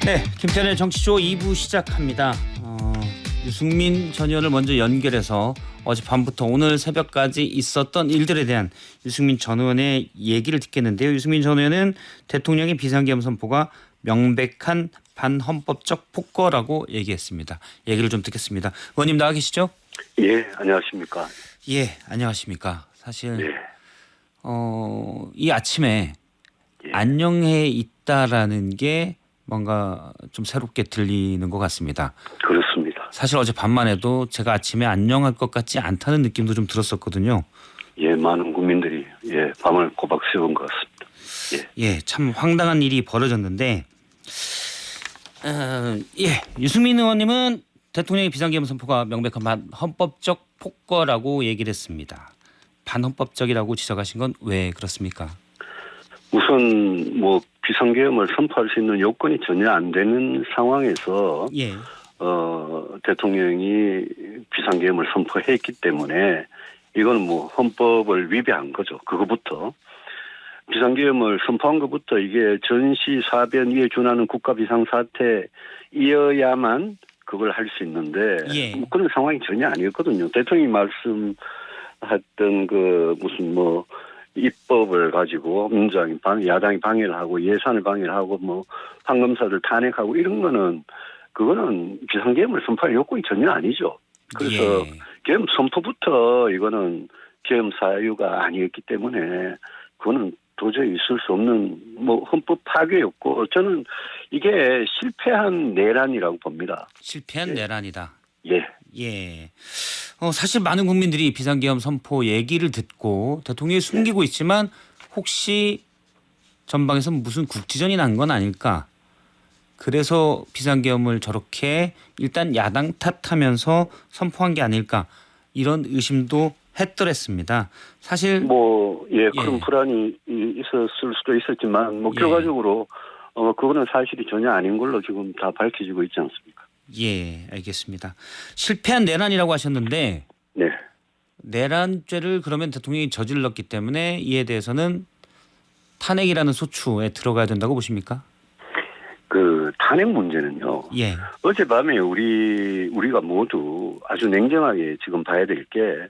네, 김태현의 정치쇼 2부 시작합니다. 유승민 전 의원을 먼저 연결해서 어젯밤부터 오늘 새벽까지 있었던 일들에 대한 유승민 전 의원의 얘기를 듣겠는데요. 유승민 전 의원은 대통령의 비상계엄 선포가 명백한 반헌법적 폭거라고 얘기했습니다. 얘기를 좀 듣겠습니다. 의원님 나와 계시죠? 예, 안녕하십니까. 예, 안녕하십니까. 사실 예. 이 아침에 예. 안녕해 있다라는 게 뭔가 좀 새롭게 들리는 것 같습니다. 그렇습니다. 사실 어제 밤만 해도 제가 아침에 안녕할 것 같지 않다는 느낌도 좀 들었었거든요. 예, 많은 국민들이 밤을 꼬박 새운 것 같습니다. 예, 참 황당한 일이 벌어졌는데 유승민 의원님은 대통령의 비상계엄 선포가 명백한 반헌법적 폭거라고 얘기를 했습니다. 반헌법적이라고 지적하신 건 왜 그렇습니까? 우선 비상계엄을 선포할 수 있는 요건이 전혀 안 되는 상황에서 예. 대통령이 비상계엄을 선포했기 때문에 이건 헌법을 위배한 거죠. 그거부터. 비상계엄을 선포한 것부터 이게 전시 사변위에 준하는 국가 비상사태이어야만 그걸 할 수 있는데 그런 상황이 전혀 아니었거든요. 대통령이 말씀했던 입법을 가지고 민주당이 야당이 방해를 하고 예산을 방해를 하고 판검사들 탄핵하고 이런 거는 그거는 비상계엄을 선포할 요건이 전혀 아니죠. 그래서 계엄 선포부터 이거는 계엄 사유가 아니었기 때문에 그거는 도저히 있을 수 없는 헌법 파괴였고 저는 이게 실패한 내란이라고 봅니다. 실패한 내란이다. 예. 사실 많은 국민들이 비상계엄 선포 얘기를 듣고 대통령이 숨기고 있지만 혹시 전방에서 무슨 국지전이 난 건 아닐까. 그래서 비상계엄을 저렇게 일단 야당 탓하면서 선포한 게 아닐까. 이런 의심도 했더랬습니다. 사실 그런 불안이 있었을 수도 있었지만 결과적으로 그거는 사실이 전혀 아닌 걸로 지금 다 밝혀지고 있지 않습니까? 예, 알겠습니다. 실패한 내란이라고 하셨는데 내란죄를 그러면 대통령이 저질렀기 때문에 이에 대해서는 탄핵이라는 소추에 들어가야 된다고 보십니까? 그 탄핵 문제는요. 어젯밤에 우리가 모두 아주 냉정하게 지금 봐야 될 게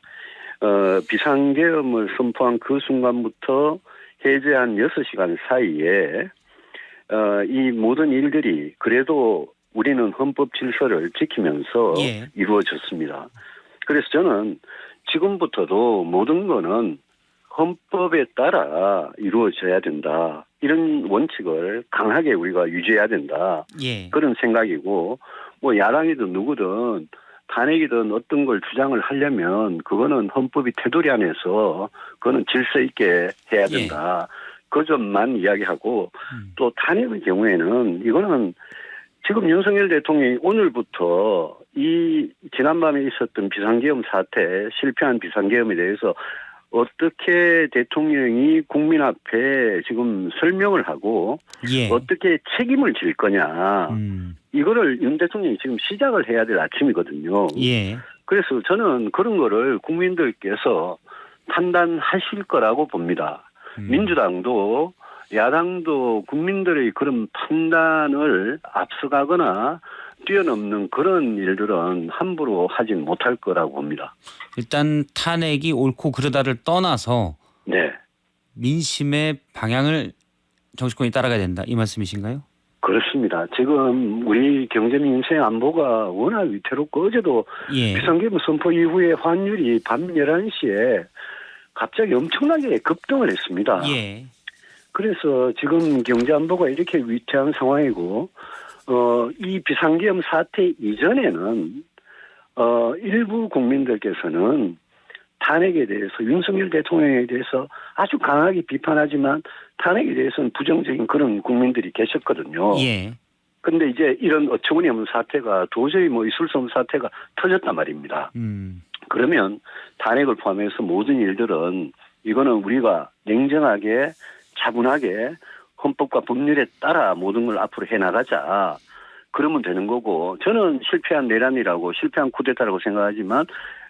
비상계엄을 선포한 그 순간부터 해제한 6시간 사이에 이 모든 일들이 그래도 우리는 헌법 질서를 지키면서 이루어졌습니다. 그래서 저는 지금부터도 모든 거는 헌법에 따라 이루어져야 된다. 이런 원칙을 강하게 우리가 유지해야 된다. 그런 생각이고 야당이든 누구든 탄핵이든 어떤 걸 주장을 하려면 그거는 헌법이 테두리 안에서 그거는 질서 있게 해야 된다. 그 점만 이야기하고 또 탄핵의 경우에는 이거는 지금 윤석열 대통령이 오늘부터 이 지난밤에 있었던 비상계엄 사태, 실패한 비상계엄에 대해서 어떻게 대통령이 국민 앞에 지금 설명을 하고 어떻게 책임을 질 거냐. 이거를 윤 대통령이 지금 시작을 해야 될 아침이거든요. 그래서 저는 그런 거를 국민들께서 판단하실 거라고 봅니다. 민주당도 야당도 국민들의 그런 판단을 앞서가거나 뛰어넘는 그런 일들은 함부로 하진 못할 거라고 봅니다. 일단 탄핵이 옳고 그르다를 떠나서 민심의 방향을 정치권이 따라가야 된다. 이 말씀이신가요? 그렇습니다. 지금 우리 경제 민생 안보가 워낙 위태롭고 어제도 비상계엄 선포 이후에 환율이 밤 11시에 갑자기 엄청나게 급등을 했습니다. 그래서 지금 경제 안보가 이렇게 위태한 상황이고 이 비상계엄 사태 이전에는 일부 국민들께서는 탄핵에 대해서 윤석열 대통령에 대해서 아주 강하게 비판하지만 탄핵에 대해서는 부정적인 그런 국민들이 계셨거든요. 그런데 이제 이런 어처구니없는 사태가 도저히 있을 수 없는 사태가 터졌단 말입니다. 그러면 탄핵을 포함해서 모든 일들은 이거는 우리가 냉정하게 차분하게 헌법과 법률에 따라 모든 걸 앞으로 해나가자. 그러면 되는 거고 저는 실패한 내란이라고 실패한 쿠데타라고 생각하지만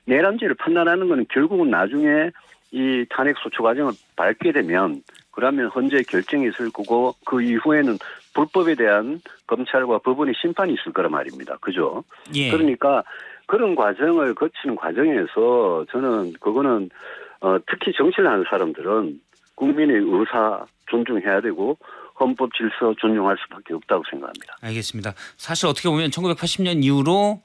내란죄를 판단하는 것은 결국은 나중에 이 탄핵 소추 과정을 밟게 되면 그러면 헌재 결정이 있을 거고 그 이후에는 불법에 대한 검찰과 법원의 심판이 있을 거란 말입니다. 그죠? 예. 그러니까 그런 과정을 거치는 과정에서 저는 그거는 특히 정치를 하는 사람들은 국민의 의사 존중해야 되고 헌법 질서 존중할 수밖에 없다고 생각합니다. 알겠습니다. 사실 어떻게 보면 1980년 이후로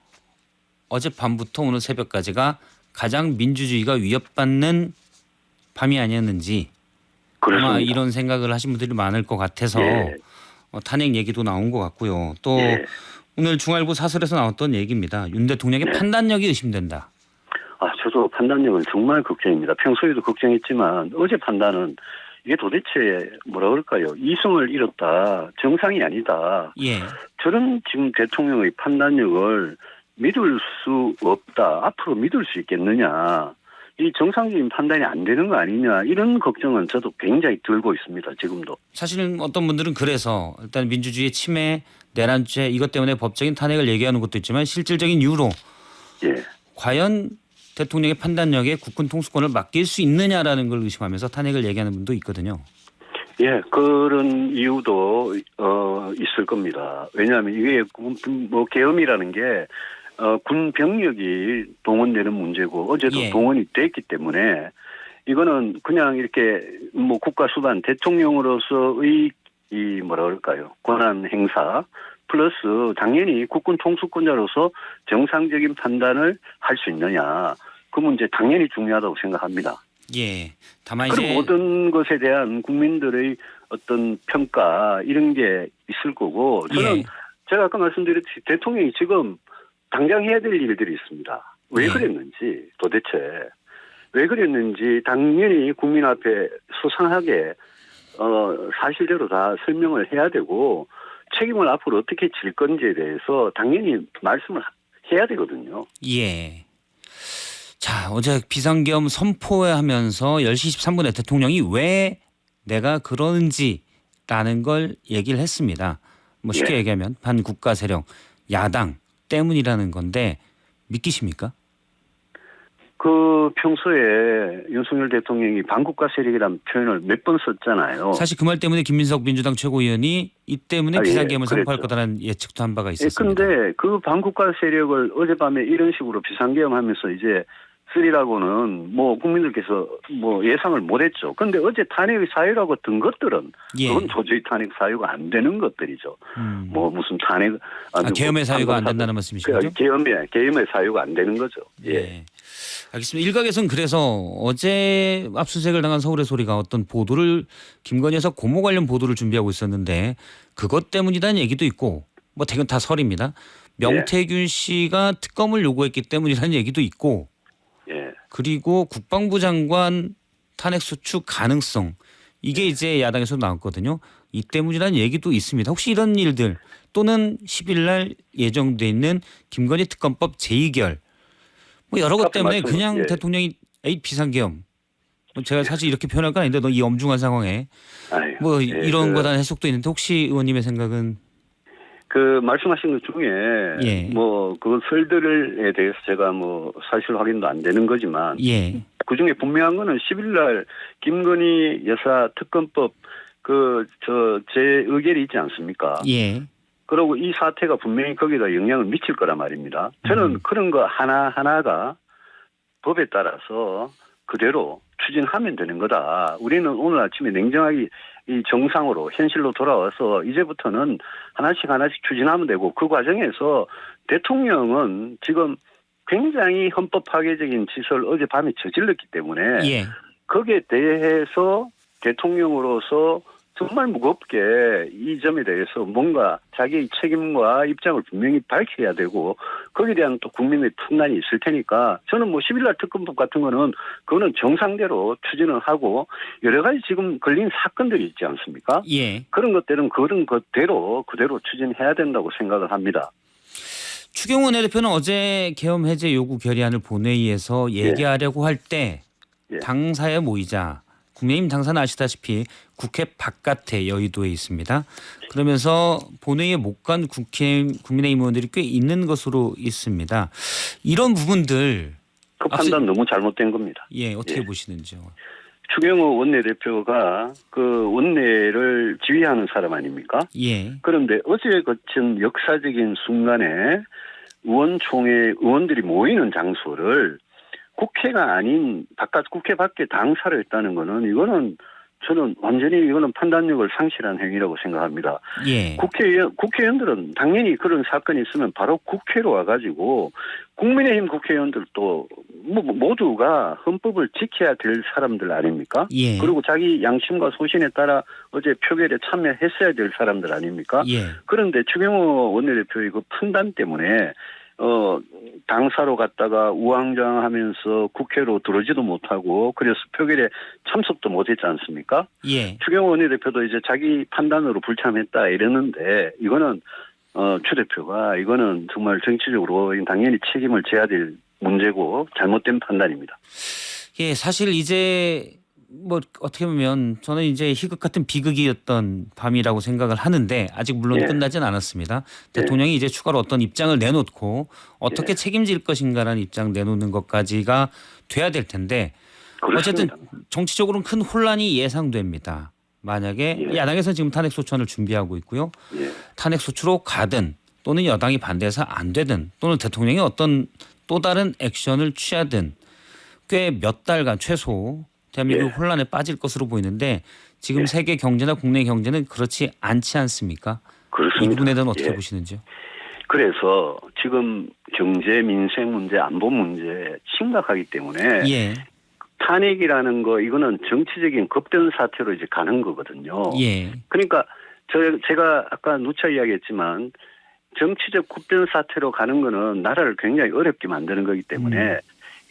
어젯밤부터 오늘 새벽까지가 가장 민주주의가 위협받는 밤이 아니었는지 그렇습니다. 아마 이런 생각을 하신 분들이 많을 것 같아서 예. 탄핵 얘기도 나온 것 같고요. 또 예. 오늘 중앙일보 사설에서 나왔던 얘기입니다. 윤 대통령의 네. 판단력이 의심된다. 저도 판단력은 정말 걱정입니다. 평소에도 걱정했지만 어제 판단은 이게 도대체 뭐라 그럴까요? 이성을 잃었다. 정상이 아니다. 예. 저런 지금 대통령의 판단력을 믿을 수 없다. 앞으로 믿을 수 있겠느냐. 이 정상적인 판단이 안 되는 거 아니냐. 이런 걱정은 저도 굉장히 들고 있습니다. 지금도. 사실은 어떤 분들은 그래서 일단 민주주의의 침해, 내란죄 이것 때문에 법적인 탄핵을 얘기하는 것도 있지만 실질적인 이유로 예. 과연 대통령의 판단력에 국군 통수권을 맡길 수 있느냐라는 걸 의심하면서 탄핵을 얘기하는 분도 있거든요. 예, 그런 이유도 있을 겁니다. 왜냐하면 이게 뭐 계엄이라는 게 군 병력이 동원되는 문제고 어제도 예. 동원이 됐기 때문에 이거는 그냥 이렇게 뭐 국가 수반 대통령으로서의 이 뭐라 그럴까요? 권한 행사 플러스 당연히 국군 통수권자로서 정상적인 판단을 할 수 있느냐. 그 문제 당연히 중요하다고 생각합니다. 예. 다만 그리고 이제 모든 것에 대한 국민들의 어떤 평가 이런 게 있을 거고 저는 예. 제가 아까 말씀드렸듯이 대통령이 지금 당장 해야 될 일들이 있습니다. 왜 예. 그랬는지 도대체 왜 그랬는지 당연히 국민 앞에 소상하게 사실대로 다 설명을 해야 되고 책임을 앞으로 어떻게 질 건지에 대해서 당연히 말씀을 해야 되거든요. 예. 자, 어제 비상계엄 선포하면서 10시 13분에 대통령이 왜 내가 그러는지라는 걸 얘기를 했습니다. 뭐 쉽게 예. 얘기하면 반국가 세력, 야당 때문이라는 건데 믿기십니까? 그 평소에 윤석열 대통령이 반국가 세력이라는 표현을 몇 번 썼잖아요. 사실 그 말 때문에 김민석 민주당 최고위원이 이 때문에 예, 비상계엄을 선포할 그랬죠. 거다라는 예측도 한 바가 있었습니다. 그런데 그 반국가 세력을 어젯밤에 이런 식으로 비상계엄하면서 이제 쓰리라고는 뭐 국민들께서 뭐 예상을 못했죠. 그런데 어제 탄핵의 사유라고 든 것들은 예. 그건 도저히 탄핵 사유가 안 되는 것들이죠. 뭐 무슨 탄핵 계엄의 사유가 안 된다는 말씀이시죠? 계엄의 사유가 안 되는 거죠. 예. 예. 알겠습니다. 일각에서는 그래서 어제 압수수색을 당한 서울의 소리가 어떤 보도를 김건희 여사 고모 관련 보도를 준비하고 있었는데 그것 때문이라는 얘기도 있고 뭐 대개 다 설입니다. 명태균 씨가 특검을 요구했기 때문이라는 얘기도 있고 예. 그리고 국방부 장관 탄핵 소추 가능성 이게 이제 야당에서 나왔거든요. 이 때문이라는 얘기도 있습니다. 혹시 이런 일들 또는 10일 날 예정돼 있는 김건희 특검법 재의결 뭐 여러 것 때문에 그냥 예. 대통령이 비상계엄 뭐 제가 사실 이렇게 표현할 건 아닌데 너 이 엄중한 상황에 아유, 뭐 예, 이런 거다는 해석도 있는데 혹시 의원님의 생각은 그 말씀하신 것 중에 예. 뭐 그 설들에 대해서 제가 뭐 사실 확인도 안 되는 거지만 예. 그 중에 분명한 거는 10일 날 김건희 여사 특검법 제 의결이 있지 않습니까? 예. 그리고 이 사태가 분명히 거기다 영향을 미칠 거란 말입니다. 저는 그런 거 하나하나가 법에 따라서 그대로 추진하면 되는 거다. 우리는 오늘 아침에 냉정하게 이 정상으로 현실로 돌아와서 이제부터는 하나씩 추진하면 되고 그 과정에서 대통령은 지금 굉장히 헌법 파괴적인 짓을 어젯밤에 저질렀기 때문에 예. 거기에 대해서 대통령으로서 정말 무겁게 이 점에 대해서 뭔가 자기의 책임과 입장을 분명히 밝혀야 되고 거기에 대한 또 국민의 판단이 있을 테니까 저는 뭐 10일날 특검법 같은 거는 그거는 정상대로 추진을 하고 여러 가지 지금 걸린 사건들이 있지 않습니까? 예. 그런 것들은 그런 것대로 그대로 추진해야 된다고 생각을 합니다. 추경호 원내대표는 어제 계엄 해제 요구 결의안을 본회의에서 얘기하려고 할 때 예. 당사에 모이자. 국민의힘 당사는 아시다시피 국회 바깥에 여의도에 있습니다. 그러면서 본회의에 못 간 국민의힘 의원들이 꽤 있는 것으로 있습니다. 이런 부분들 그 판단 너무 잘못된 겁니다. 예, 어떻게 보시는지요? 추경호 원내대표가 그 원내를 지휘하는 사람 아닙니까? 예. 그런데 어제 거친 역사적인 순간에 의원총회 의원들이 모이는 장소를 국회가 아닌 바깥 국회 밖에 당사를 했다는 거는 이거는 저는 완전히 이거는 판단력을 상실한 행위라고 생각합니다. 예. 국회의원들은 당연히 그런 사건이 있으면 바로 국회로 와가지고 국민의힘 국회의원들도 모두가 헌법을 지켜야 될 사람들 아닙니까? 예. 그리고 자기 양심과 소신에 따라 어제 표결에 참여했어야 될 사람들 아닙니까? 예. 그런데 추경호 원내대표의 그 판단 때문에 당사로 갔다가 우왕좌왕하면서 국회로 들어오지도 못하고 그래서 표결에 참석도 못했지 않습니까? 예. 추경호 원내대표도 이제 자기 판단으로 불참했다 이랬는데 이거는 추 대표가 이거는 정말 정치적으로 당연히 책임을 져야 될 문제고 잘못된 판단입니다. 예, 사실 이제 뭐 어떻게 보면 저는 이제 희극 같은 비극이었던 밤이라고 생각을 하는데 아직 물론 예. 끝나진 않았습니다. 대통령이 이제 추가로 어떤 입장을 내놓고 어떻게 책임질 것인가라는 입장 내놓는 것까지가 돼야 될 텐데 그렇습니다. 어쨌든 정치적으로는 큰 혼란이 예상됩니다. 만약에 야당에서는 지금 탄핵 소추안을 준비하고 있고요. 탄핵 소추로 가든 또는 여당이 반대해서 안 되든 또는 대통령이 어떤 또 다른 액션을 취하든 꽤 몇 달간 최소 대한민국 혼란에 빠질 것으로 보이는데 지금 세계 경제나 국내 경제는 그렇지 않지 않습니까? 그렇습니다. 이 부분에 대해서는 어떻게 보시는지요? 그래서 지금 경제, 민생 문제, 안보 문제 심각하기 때문에 예. 탄핵이라는 거 이거는 정치적인 급변 사태로 이제 가는 거거든요. 예. 그러니까 제가 아까 누차 이야기했지만 정치적 급변 사태로 가는 거는 나라를 굉장히 어렵게 만드는 거기 때문에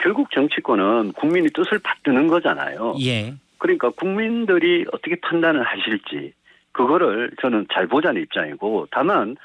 결국 정치권은 국민의 뜻을 받드는 거잖아요. 예. 그러니까 국민들이 어떻게 판단을 하실지 그거를 저는 잘 보자는 입장이고 다만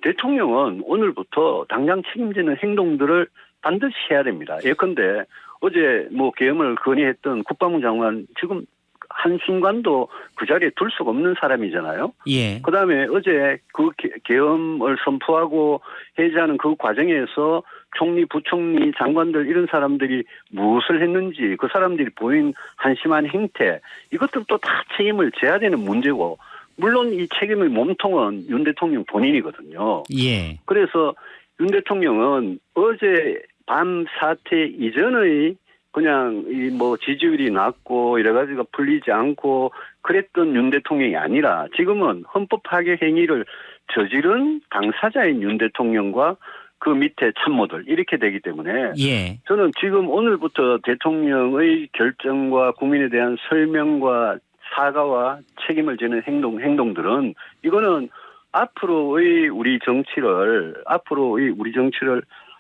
대통령은 오늘부터 당장 책임지는 행동들을 반드시 해야 됩니다. 예컨대 어제 뭐 계엄을 건의했던 국방부 장관 지금 한순간도 그 자리에 둘 수가 없는 사람이잖아요. 예. 그다음에 어제 그 계엄을 선포하고 해제하는 그 과정에서 총리, 부총리, 장관들 이런 사람들이 무엇을 했는지 그 사람들이 보인 한심한 행태 이것들도 다 책임을 져야 되는 문제고 물론 이 책임의 몸통은 윤 대통령 본인이거든요. 예. 그래서 윤 대통령은 어제 밤 사태 이전의 그냥 이 뭐 지지율이 낮고 여러 가지가 풀리지 않고 그랬던 윤 대통령이 아니라 지금은 헌법 파괴 행위를 저지른 당사자인 윤 대통령과 그 밑에 참모들 이렇게 되기 때문에 예. 저는 지금 오늘부터 대통령의 결정과 국민에 대한 설명과 사과와 책임을 지는 행동들은 이거는 앞으로의 우리 정치를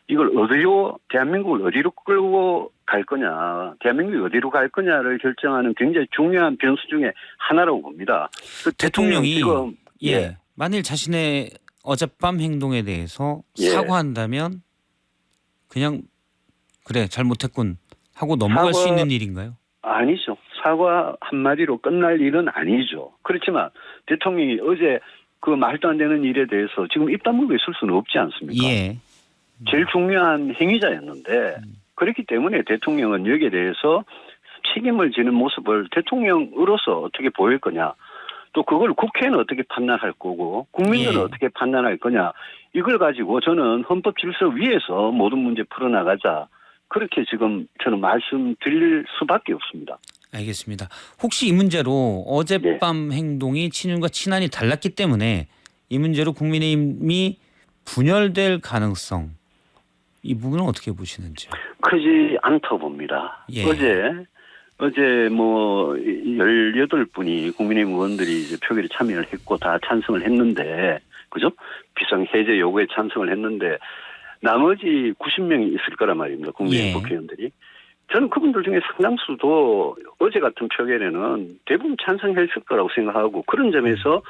이걸 어디로 대한민국을 어디로 끌고 갈 거냐, 대한민국이 어디로 갈 거냐를 결정하는 굉장히 중요한 변수 중에 하나라고 봅니다. 그 대통령이 지금 만일 자신의 어젯밤 행동에 대해서 사과한다면 그냥 그래 잘못했군 하고 넘어갈 수 있는 일인가요? 아니죠. 사과 한마디로 끝날 일은 아니죠. 그렇지만 대통령이 어제 그 말도 안 되는 일에 대해서 지금 입 다물고 있을 수는 없지 않습니까? 예. 제일 중요한 행위자였는데 그렇기 때문에 대통령은 여기에 대해서 책임을 지는 모습을 대통령으로서 어떻게 보일 거냐 또 그걸 국회는 어떻게 판단할 거고 국민들은 어떻게 판단할 거냐 이걸 가지고 저는 헌법 질서 위에서 모든 문제 풀어나가자 그렇게 지금 저는 말씀드릴 수밖에 없습니다. 알겠습니다. 혹시 이 문제로 어젯밤 행동이 친윤과 친한이 달랐기 때문에 이 문제로 국민의힘이 분열될 가능성 이 부분은 어떻게 보시는지요? 크지 않다고 봅니다. 어제 뭐 18분이 국민의힘 의원들이 이제 표결에 참여를 했고 다 찬성을 했는데 그죠? 비상 해제 요구에 찬성을 했는데 나머지 90명이 있을 거란 말입니다. 국민의힘 국회의원들이. 저는 그분들 중에 상당수도 어제 같은 표결에는 대부분 찬성했을 거라고 생각하고 그런 점에서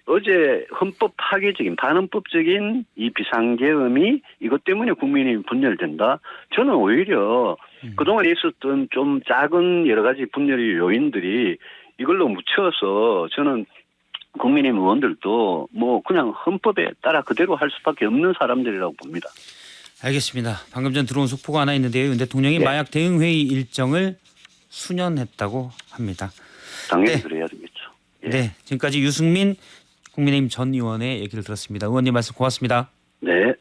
어제 헌법 파괴적인 반헌법적인 이 비상계엄이 이것 때문에 국민의힘이 분열된다. 저는 오히려 그동안 있었던 좀 작은 여러 가지 분열의 요인들이 이걸로 묻혀서 저는 국민의힘 의원들도 뭐 그냥 헌법에 따라 그대로 할 수밖에 없는 사람들이라고 봅니다. 알겠습니다. 방금 전 들어온 속보가 하나 있는데요. 윤 대통령이 마약 대응회의 일정을 수년했다고 합니다. 당연히 네. 그래야 되겠죠. 예. 네, 지금까지 유승민 국민의힘 전 의원의 얘기를 들었습니다. 의원님 말씀 고맙습니다. 네.